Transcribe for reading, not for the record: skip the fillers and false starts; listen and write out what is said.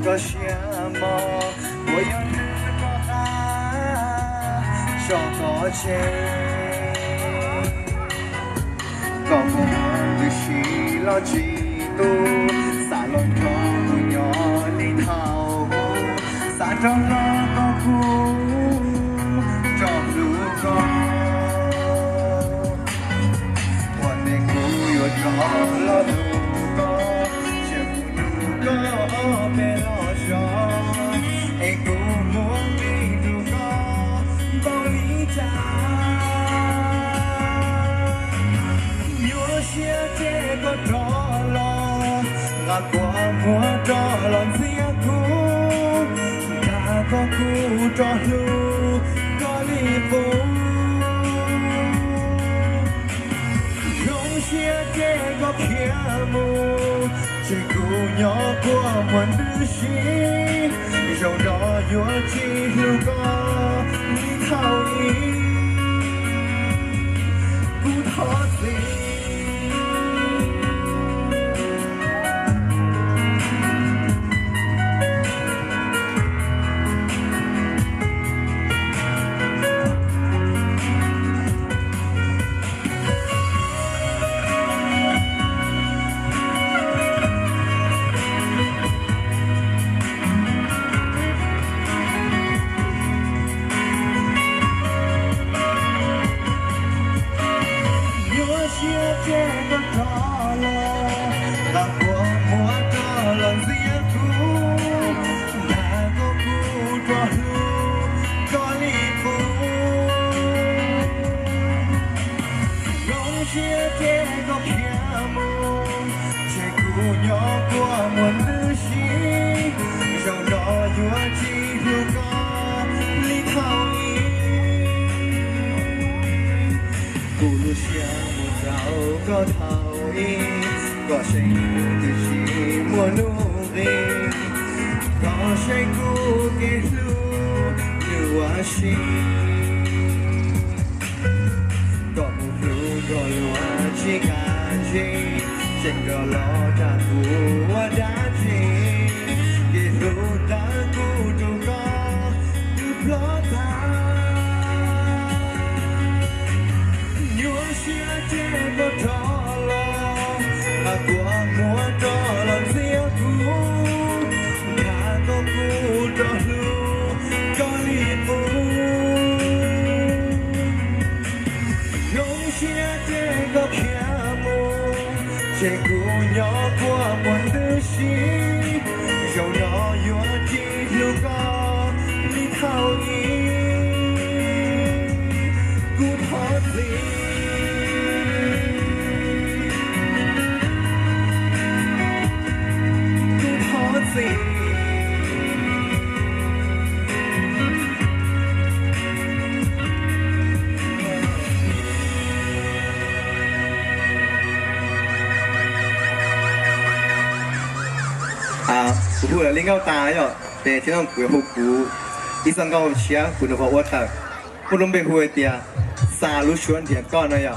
cho xe mò của yêu nước có ta cho có chê có một điều gì lo chỉ tu xa lòng cho nhỏ đi thao xa trong lo có cu trong lũ con hoàn để cu yêu có lo lũ có chưa cu có bê lo cho ai cu muốn đi đủ có bao lý cha chia chê có trò lo ngã qua mùa trò lòng phía thu cả có khu trò lưu có ly phố không chia chê có kia mù chỉ cụ nhỏ của một đứa sĩ dầu đó vô chi lưu có lý thao ý cụ thọ gì chia chê con trò lo là của mùa trò lần riêng thu là có khu trò lưu có ly phú không chia chê có kia mù chê cụ nhỏ của một đứa sĩ dầu đó vua chi lưu có ly thao ý cụ lưu xia dạo có thao ý có say từ chỉ mùa nụ đi có say cu kê lu như hoa xì có một lu có lúa chỉ cả chi trên đó lo trả thù đã chi kê lu đã cu trâu có cứ lo ta chia chê có trò lo của mùa trò làm riêng thu đã có khu trò lưu có ly phú không chia chê có kia mù chê cụ nhỏ của một đứa sĩ dầu nhỏ vô chi lưu có lý thao ý cụ thọ gì cụ là linh cao ta rồi, để thiên long cụ hậu cụ, đi sang cao chia cụ được vào uất ta, cụ lông bề huệ tia, xa lú chuan thiệt con này rồi.